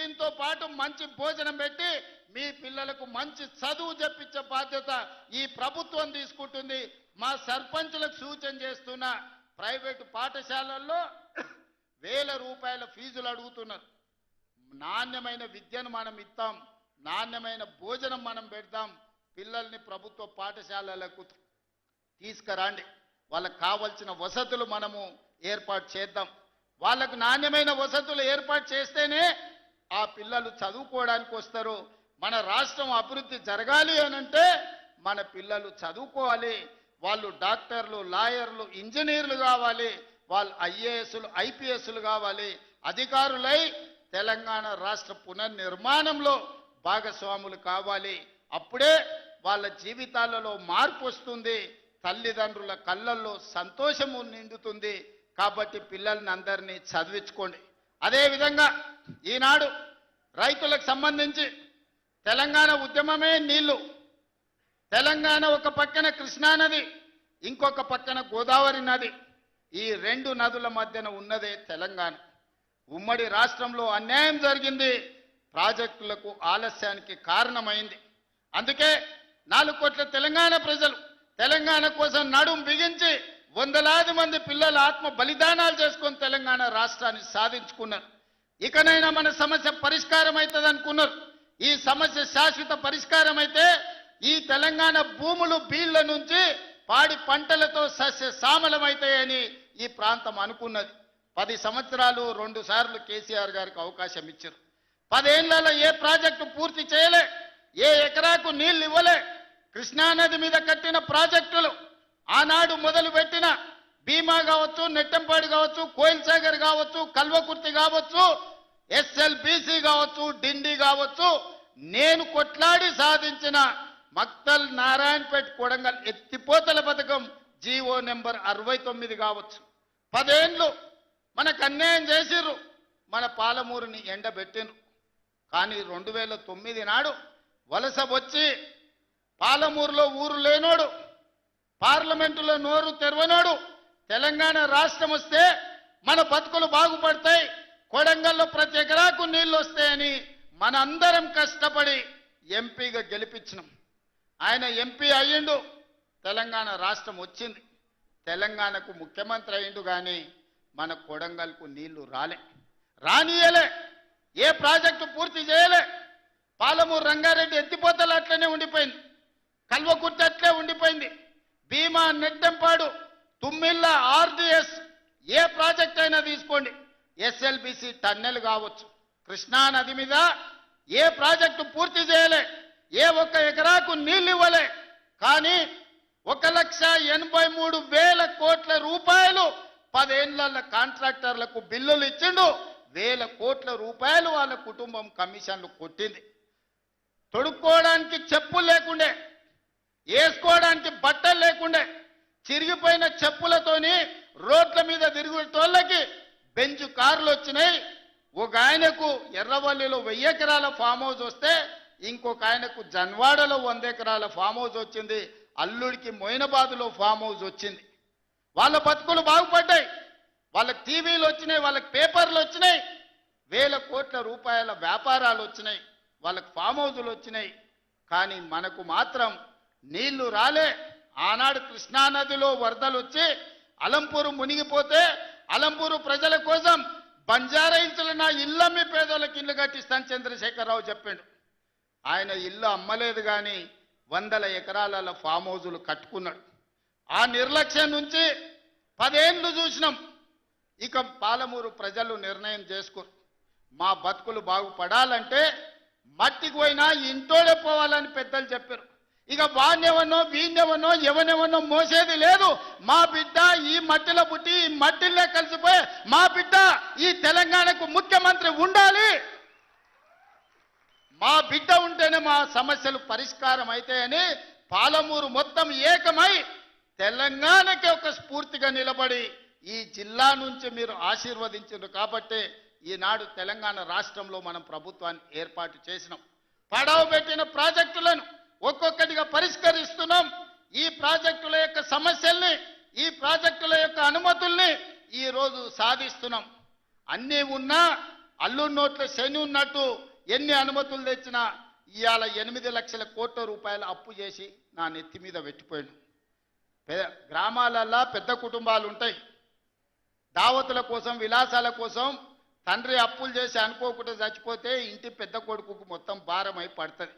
దీంతో పాటు మంచి భోజనం పెట్టి మీ పిల్లలకు మంచి చదువు చెప్పించే బాధ్యత ఈ ప్రభుత్వం తీసుకుంటుంది. మా సర్పంచులకు సూచన చేస్తున్నా, ప్రైవేటు పాఠశాలల్లో వేల రూపాయల ఫీజులు అడుగుతున్నారు. నాణ్యమైన విద్యను మనం ఇస్తాం, నాణ్యమైన భోజనం మనం పెడతాం. పిల్లల్ని ప్రభుత్వ పాఠశాలలకు తీసుకురండి, వాళ్ళకు కావాల్సిన వసతులు మనము ఏర్పాటు చేద్దాం. వాళ్ళకు నాణ్యమైన వసతులు ఏర్పాటు చేస్తేనే ఆ పిల్లలు చదువుకోవడానికి వస్తారు. మన రాష్ట్రం అభివృద్ధి జరగాలి అనంటే మన పిల్లలు చదువుకోవాలి. వాళ్ళు డాక్టర్లు, లాయర్లు, ఇంజనీర్లు కావాలి. వాళ్ళు ఐఏఎస్లు, ఐపీఎస్లు కావాలి. అధికారులై తెలంగాణ రాష్ట్ర పునర్నిర్మాణంలో భాగస్వాములు కావాలి. అప్పుడే వాళ్ళ జీవితాలలో మార్పు వస్తుంది, తల్లిదండ్రుల కళ్ళల్లో సంతోషము నిండుతుంది. కాబట్టి పిల్లల్ని అందరినీ చదివించుకోండి. అదేవిధంగా ఈనాడు రైతులకు సంబంధించి తెలంగాణ ఉద్యమమే నీళ్లు. తెలంగాణ ఒక పక్కన కృష్ణా నది, ఇంకొక పక్కన గోదావరి నది. ఈ రెండు నదుల మధ్యన ఉన్నదే తెలంగాణ. ఉమ్మడి రాష్ట్రంలో అన్యాయం జరిగింది, ప్రాజెక్టులకు ఆలస్యానికి కారణమైంది. అందుకే 4 కోట్ల తెలంగాణ ప్రజలు తెలంగాణ కోసం నడుం బిగించి వందలాది మంది పిల్లల ఆత్మ బలిదానాలు చేసుకొని తెలంగాణ రాష్ట్రాన్ని సాధించుకున్నారు. ఇకనైనా మన సమస్య పరిష్కారం అవుతుంది అనుకున్నారు. ఈ సమస్య శాశ్వత పరిష్కారం అయితే ఈ తెలంగాణ భూములు బీళ్ల నుంచి పాడి పంటలతో సస్య సామలమవుతాయని ఈ ప్రాంతం అనుకున్నది. 10 సంవత్సరాలు 2 సార్లు కేసీఆర్ గారికి అవకాశం ఇచ్చారు. 10 ఏళ్లలో ఏ ప్రాజెక్టు పూర్తి చేయలే, ఏ ఎకరాకు నీళ్లు ఇవ్వలే. కృష్ణానది మీద కట్టిన ప్రాజెక్టులు ఆనాడు మొదలుపెట్టిన భీమా కావచ్చు, నెట్టంపాడు కావచ్చు, కోయిల్ సాగర్ కావచ్చు, కల్వకుర్తి కావచ్చు, ఎస్ఎల్బీసీ కావచ్చు, డిండి కావచ్చు, నేను కొట్లాడి సాధించిన మక్తల్, నారాయణపేట, కొడంగల్ ఎత్తిపోతల పథకం జీవో నెంబర్ 69 కావచ్చు. 10 ఏళ్ళు మనకు అన్యాయం చేసిర్రు, మన పాలమూరుని ఎండబెట్టిండ్రు. కానీ 2009 నాడు వలస వచ్చి పాలమూరులో ఊరు లేనోడు, పార్లమెంటులో నోరు తెరవనోడు తెలంగాణ రాష్ట్రం వస్తే మన బతుకులు బాగుపడతాయి, కొడంగల్లో ప్రతి ఎకరాకు నీళ్లు వస్తాయని మనందరం కష్టపడి ఎంపీగా గెలిపించినాం. ఆయన ఎంపీ అయ్యిండు, తెలంగాణ రాష్ట్రం వచ్చింది. తెలంగాణకు ముఖ్యమంత్రి అయ్యిండు, కానీ మన కొడంగల్కు నీళ్లు రానియలే. ఏ ప్రాజెక్టు పూర్తి చేయలే. పాలమూరు రంగారెడ్డి ఎత్తిపోతలు అట్లనే ఉండిపోయింది, కల్వకుర్తి అట్లే ఉండిపోయింది. భీమా, నెట్టంపాడు, తుమ్మిళ్ళ, ఆర్డిఎస్ ఏ ప్రాజెక్ట్ అయినా తీసుకోండి, ఎస్ఎల్బిసి టన్నెల్ కావచ్చు, కృష్ణా నది మీద ఏ ప్రాజెక్టు పూర్తి చేయలే, ఏ ఒక్క ఎకరాకు నీళ్ళు ఇవ్వలే. కానీ 1,83,000 కోట్ల రూపాయలు 10 ఏళ్ల కాంట్రాక్టర్లకు బిల్లులు ఇచ్చిండు. 1,000 కోట్ల రూపాయలు వాళ్ళ కుటుంబం కమిషన్లు కొట్టింది. తొడుక్కోవడానికి చెప్పులు లేకుండే, వేసుకోవడానికి బట్టలు లేకుండే, చిరిగిపోయిన చెప్పులతోని రోడ్ల మీద తిరుగుతోళ్ళకి బెంచ్ కార్లు వచ్చినాయి. ఒక ఆయనకు ఎర్రవల్లిలో 1000 ఎకరాల ఫామ్ హౌస్ వస్తే ఇంకొక ఆయనకు జన్వాడలో 100 ఎకరాల ఫామ్ హౌస్ వచ్చింది. అల్లుడికి మొయినాబాద్లో ఫామ్ హౌస్ వచ్చింది. వాళ్ళ బతుకులు బాగుపడ్డాయి, వాళ్ళకి టీవీలు వచ్చినాయి, వాళ్ళకి పేపర్లు వచ్చినాయి, 1,000 కోట్ల రూపాయల వ్యాపారాలు వచ్చినాయి, వాళ్ళకి ఫామ్ హౌజులు వచ్చినాయి. కానీ మనకు మాత్రం నీళ్లు రాలే. ఆనాడు కృష్ణానదిలో వరదలు వచ్చి అలంపూరు మునిగిపోతే అలంపూరు ప్రజల కోసం బంజారా హిల్స్లో నా ఇల్లమ్మి పేదోళ్ళకి ఇల్లు కట్టిస్తాను చంద్రశేఖరరావు చెప్పిండు. ఆయన ఇల్లు అమ్మలేదు, కానీ 100 ఎకరాల ఫామ్ హౌజులు కట్టుకున్నాడు. ఆ నిర్లక్ష్యం నుంచి 10 ఏళ్ళు చూసినాం. ఇక పాలమూరు ప్రజలు నిర్ణయం చేసుకోరు, మా బతుకులు బాగుపడాలంటే మట్టికి పోయినా ఇంటోడే పోవాలని పెద్దలు చెప్పారు. ఇక వాణ్యవనో వీణ్యవనో ఎవనెవనో మోసేది లేదు. మా బిడ్డ ఈ మట్టిలో పుట్టి ఈ మట్టిలో కలిసిపోయి మా బిడ్డ ఈ తెలంగాణకు ముఖ్యమంత్రి ఉండాలి, మా బిడ్డ ఉంటేనే మా సమస్యలు పరిష్కారం అవుతాయని పాలమూరు మొత్తం ఏకమై తెలంగాణకి ఒక స్ఫూర్తిగా నిలబడి ఈ జిల్లా నుంచి మీరు ఆశీర్వదించారు. కాబట్టి ఈనాడు తెలంగాణ రాష్ట్రంలో మనం ప్రభుత్వాన్ని ఏర్పాటు చేసినాం. పడవ పెట్టిన ప్రాజెక్టులను ఒక్కొక్కటిగా పరిష్కరిస్తున్నాం. ఈ ప్రాజెక్టుల యొక్క సమస్యల్ని, ఈ ప్రాజెక్టుల యొక్క అనుమతుల్ని ఈ రోజు సాధిస్తున్నాం. అన్నీ ఉన్నా అల్లు నోట్ల శని ఉన్నట్టు ఎన్ని అనుమతులు తెచ్చినా ఇవాళ 8 లక్షల కోట్ల రూపాయలు అప్పు చేసి నా నెత్తి మీద పెట్టిపోయాను. గ్రామాలల్లో పెద్ద కుటుంబాలు ఉంటాయి. దావతుల కోసం విలాసాల కోసం తండ్రి అప్పులు చేసి అనుకోకుండా చచ్చిపోతే ఇంటి పెద్ద కొడుకుకు మొత్తం భారమై పడుతుంది.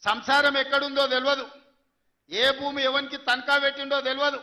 సంసారం ఎక్కడుందో తెలియదు, ఏ భూమి ఎవరికి తనఖా పెట్టిండో తెలియదు.